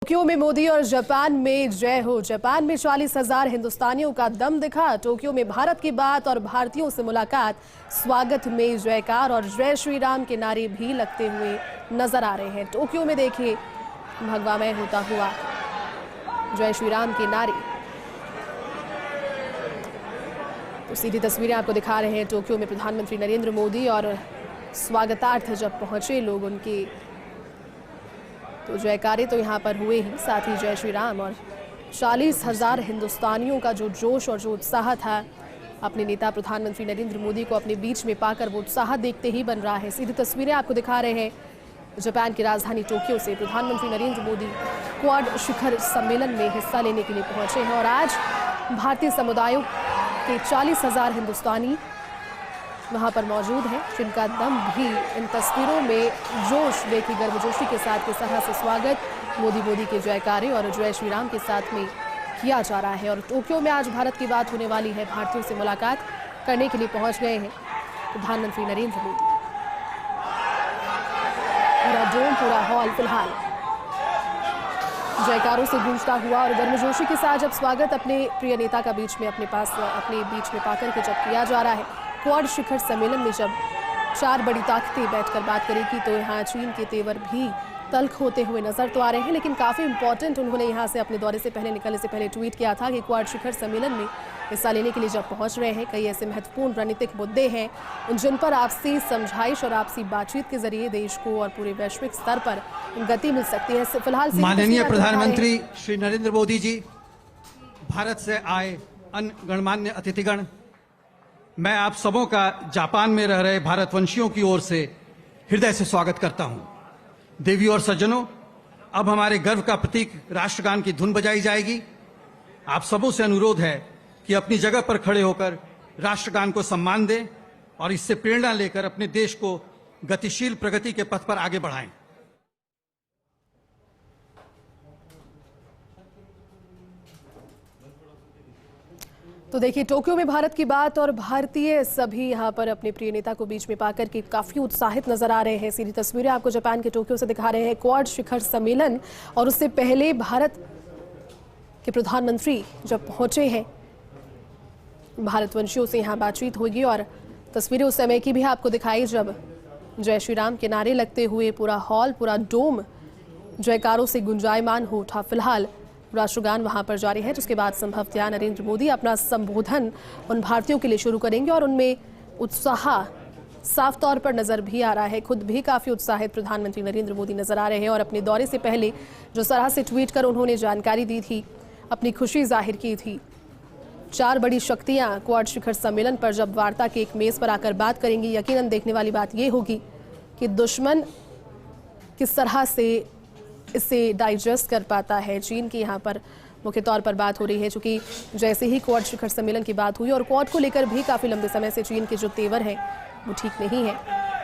Tokyo में मोदी और Japan में जय हो। जापान में 40,000 हिंदुस्तानियों का दम दिखा। टोक्यो में भारत की बात और भारतीयों से मुलाकात। स्वागत में जयकार और जय श्री राम के नारे भी लगते हुए नजर आ रहे हैं। टोक्यो में देखिए भगवामय होता हुआ जय श्री राम के नारे। तो सीधी तस्वीरें आपको दिखा रहे हैं टोक्यो में प्रधानमंत्री नरेंद्र मोदी और स्वागतार्थ जब पहुंचे लोग उनके, तो जयकारे तो यहाँ पर हुए ही, साथ ही जय श्री राम और 40,000 हिंदुस्तानियों का जो जोश और जो उत्साह था अपने नेता प्रधानमंत्री नरेंद्र मोदी को अपने बीच में पाकर, वो उत्साह देखते ही बन रहा है। सीधी तस्वीरें आपको दिखा रहे हैं जापान की राजधानी टोक्यो से। प्रधानमंत्री नरेंद्र मोदी क्वाड शिखर सम्मेलन में हिस्सा लेने के लिए पहुंचे हैं और आज भारतीय समुदायों के 40,000 हिंदुस्तानी वहां पर मौजूद हैं, जिनका दम भी इन तस्वीरों में जोश देखी गर्मजोशी के साथ किस तरह से स्वागत मोदी के जयकारे और जय श्री राम के साथ में किया जा रहा है। और टोक्यो में आज भारत की बात होने वाली है। भारतीयों से मुलाकात करने के लिए पहुंच गए हैं प्रधानमंत्री नरेंद्र मोदी। पूरा डोम, पूरा हॉल फिलहाल जयकारों से गूंजता हुआ और गर्मजोशी के साथ जब स्वागत अपने प्रिय नेता का बीच में अपने बीच में पाकर के जब किया जा रहा है। क्वाड शिखर सम्मेलन में जब 4 बड़ी ताकतें बैठकर बात करेगी तो यहाँ चीन के तेवर भी तल्ख होते हुए नजर तो आ रहे हैं, लेकिन काफ़ी इंपॉर्टेंट उन्होंने यहाँ से अपने दौरे से पहले निकलने से पहले ट्वीट किया था कि क्वाड शिखर सम्मेलन में हिस्सा लेने के लिए जब पहुँच रहे हैं, कई ऐसे महत्वपूर्ण रणनीतिक मुद्दे हैं जिन पर आपसी समझाइश और आपसी बातचीत के जरिए देश को और पूरे वैश्विक स्तर पर गति मिल सकती है। फिलहाल माननीय प्रधानमंत्री श्री नरेंद्र मोदी जी, भारत से आए अन्य गणमान्य अतिथिगण, मैं आप सबों का जापान में रह रहे भारतवंशियों की ओर से हृदय से स्वागत करता हूं। देवी और सज्जनों, अब हमारे गर्व का प्रतीक राष्ट्रगान की धुन बजाई जाएगी। आप सबों से अनुरोध है कि अपनी जगह पर खड़े होकर राष्ट्रगान को सम्मान दें और इससे प्रेरणा लेकर अपने देश को गतिशील प्रगति के पथ पर आगे बढ़ाएं। तो देखिए टोक्यो में भारत की बात और भारतीय सभी यहाँ पर अपने प्रिय नेता को बीच में पाकर के काफ़ी उत्साहित नजर आ रहे हैं। सीधी तस्वीरें आपको जापान के टोक्यो से दिखा रहे हैं। क्वाड शिखर सम्मेलन और उससे पहले भारत के प्रधानमंत्री जब पहुंचे हैं, भारतवंशियों से यहाँ बातचीत होगी और तस्वीरें उस समय की भी आपको दिखाई जब जय श्री राम के नारे लगते हुए पूरा हॉल, पूरा डोम जयकारों से गुंजायमान हो उठा। फिलहाल राष्ट्रगान वहां पर जारी है, जिसके बाद संभवतः नरेंद्र मोदी अपना संबोधन उन भारतीयों के लिए शुरू करेंगे और उनमें उत्साह साफ तौर पर नजर भी आ रहा है। खुद भी काफी उत्साहित प्रधानमंत्री नरेंद्र मोदी नजर आ रहे हैं और अपने दौरे से पहले जो तरह से ट्वीट कर उन्होंने जानकारी दी थी, अपनी खुशी जाहिर की थी। 4 बड़ी शक्तियां क्वाड शिखर सम्मेलन पर जब वार्ता के एक मेज पर आकर बात करेंगी, यकीनन देखने वाली बात यह होगी कि दुश्मन किस तरह से इसे डाइजेस्ट कर पाता है। चीन की यहाँ पर मुख्य तौर पर बात हो रही है, चूंकि जैसे ही क्वाड शिखर सम्मेलन की बात हुई और क्वाड को लेकर भी काफी लंबे समय से चीन के जो तेवर हैं वो ठीक नहीं है।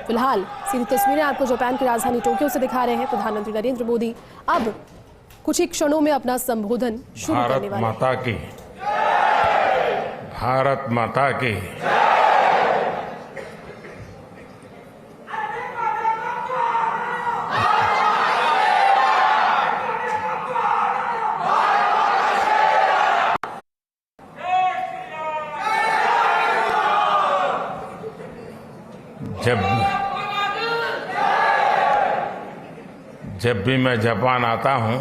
फिलहाल सीधी तस्वीरें आपको जापान की राजधानी टोक्यो से दिखा रहे हैं। प्रधानमंत्री नरेंद्र मोदी अब कुछ ही क्षणों में अपना संबोधन शुरू करने वाले हैं। भारत माता की जब भी मैं जापान आता हूं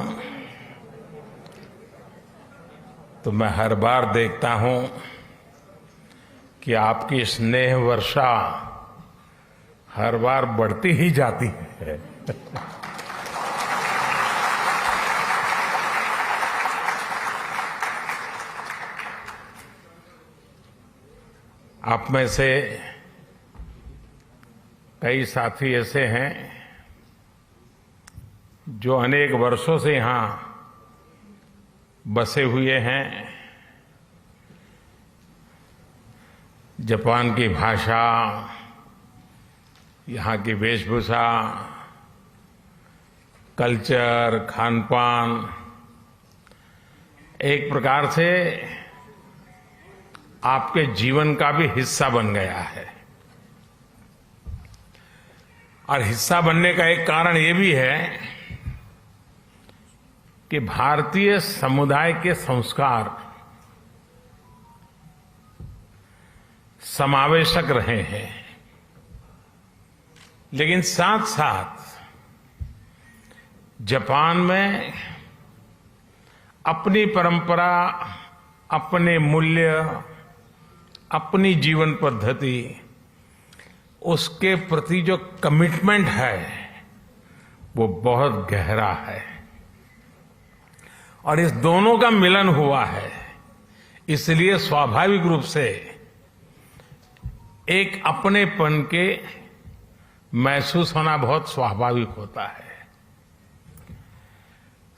तो मैं हर बार देखता हूं कि आपकी स्नेह वर्षा हर बार बढ़ती ही जाती है। आप में से कई साथी ऐसे हैं जो अनेक वर्षों से यहां बसे हुए हैं। जापान की भाषा, यहाँ की वेशभूषा, कल्चर, खानपान एक प्रकार से आपके जीवन का भी हिस्सा बन गया है। और हिस्सा बनने का एक कारण ये भी है कि भारतीय समुदाय के संस्कार समावेशक रहे हैं, लेकिन साथ साथ जापान में अपनी परंपरा, अपने मूल्य, अपनी जीवन पद्धति, उसके प्रति जो कमिटमेंट है वो बहुत गहरा है और इस दोनों का मिलन हुआ है। इसलिए स्वाभाविक रूप से एक अपनेपन के महसूस होना बहुत स्वाभाविक होता है।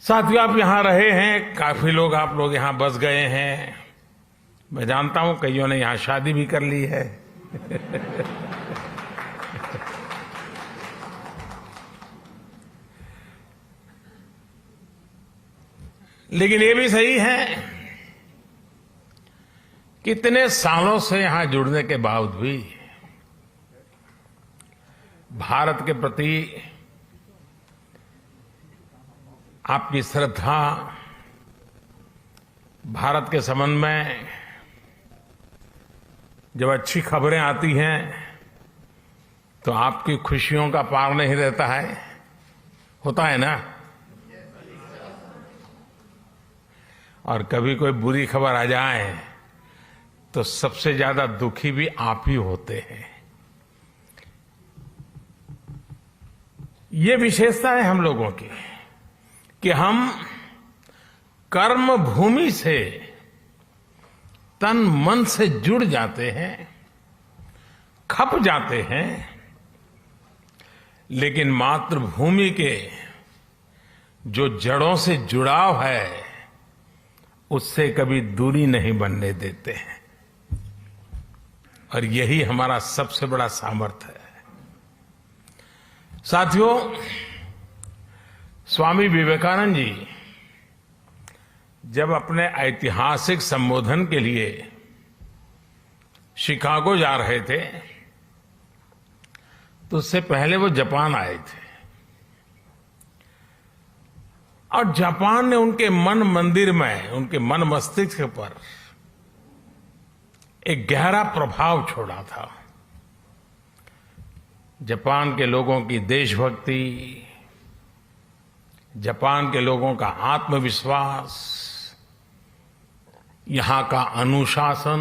साथियों, आप यहां रहे हैं, काफी लोग आप लोग यहां बस गए हैं। मैं जानता हूं कईयों ने यहां शादी भी कर ली है। लेकिन ये भी सही है कि इतने सालों से यहां जुड़ने के बावजूद भी भारत के प्रति आपकी श्रद्धा, भारत के संबंध में जब अच्छी खबरें आती हैं तो आपकी खुशियों का पार नहीं रहता है, होता है ना। और कभी कोई बुरी खबर आ जाए तो सबसे ज्यादा दुखी भी आप ही होते हैं। ये विशेषता है हम लोगों की कि हम कर्म भूमि से तन मन से जुड़ जाते हैं, खप जाते हैं, लेकिन मातृभूमि के जो जड़ों से जुड़ाव है उससे कभी दूरी नहीं बनने देते हैं और यही हमारा सबसे बड़ा सामर्थ्य है। साथियों, स्वामी विवेकानंद जी जब अपने ऐतिहासिक संबोधन के लिए शिकागो जा रहे थे तो उससे पहले वो जापान आए थे और जापान ने उनके मन मंदिर में, उनके मन मस्तिष्क पर एक गहरा प्रभाव छोड़ा था। जापान के लोगों की देशभक्ति, जापान के लोगों का आत्मविश्वास, यहां का अनुशासन,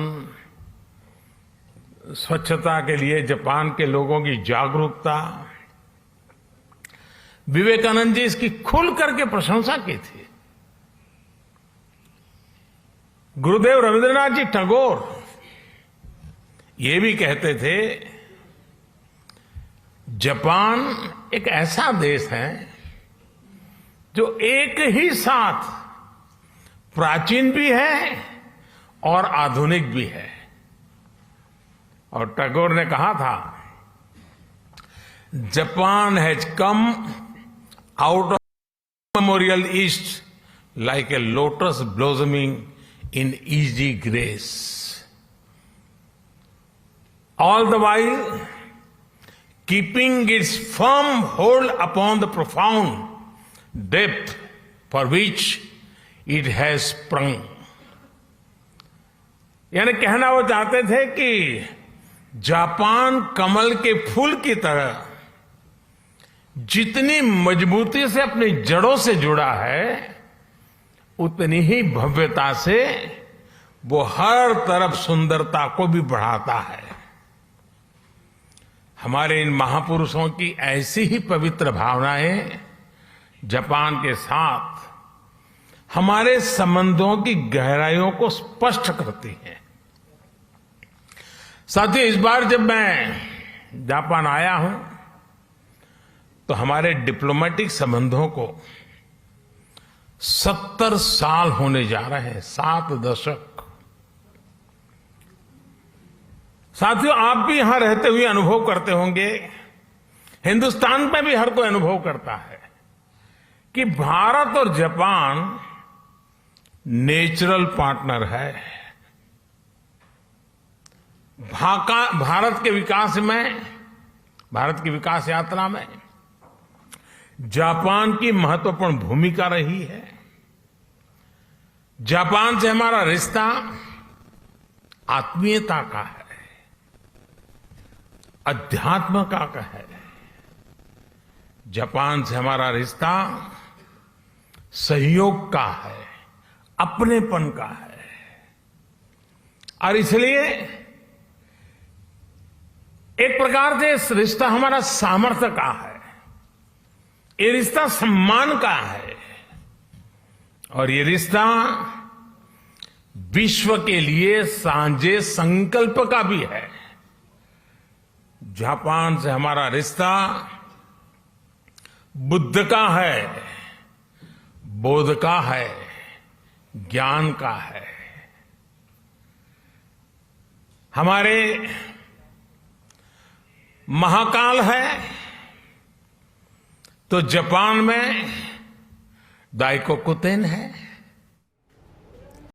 स्वच्छता के लिए जापान के लोगों की जागरूकता, विवेकानंद जी इसकी खुल करके प्रशंसा की थी। गुरुदेव रविंद्रनाथ जी टैगोर ये भी कहते थे, जापान एक ऐसा देश है जो एक ही साथ प्राचीन भी है और आधुनिक भी है। और टैगोर ने कहा था, Japan has come out of memorial east like a lotus blossoming in easy grace, all the while keeping its firm hold upon the profound depth for which it has sprung। यानी कहना वो चाहते थे कि जापान कमल के फूल की तरह जितनी मजबूती से अपनी जड़ों से जुड़ा है उतनी ही भव्यता से वो हर तरफ सुंदरता को भी बढ़ाता है। हमारे इन महापुरुषों की ऐसी ही पवित्र भावनाएं जापान के साथ हमारे संबंधों की गहराइयों को स्पष्ट करती हैं। साथियों, इस बार जब मैं जापान आया हूं तो हमारे डिप्लोमेटिक संबंधों को 70 साल होने जा रहे हैं, 7 दशक। साथियों, आप भी यहां रहते हुए अनुभव करते होंगे, हिंदुस्तान में भी हर कोई अनुभव करता है कि भारत और जापान नेचुरल पार्टनर है। भारत के विकास में, भारत की विकास यात्रा में जापान की महत्वपूर्ण भूमिका रही है। जापान से हमारा रिश्ता आत्मीयता का है, अध्यात्म का है। जापान से हमारा रिश्ता सहयोग का है, अपनेपन का है। और इसलिए एक प्रकार से रिश्ता हमारा सामर्थ्य का है, ये रिश्ता सम्मान का है, और ये रिश्ता विश्व के लिए सांझे संकल्प का भी है। जापान से हमारा रिश्ता बुद्ध का है, बोध का है, ज्ञान का है। हमारे महाकाल है तो जापान में दाइकोकुतेन है,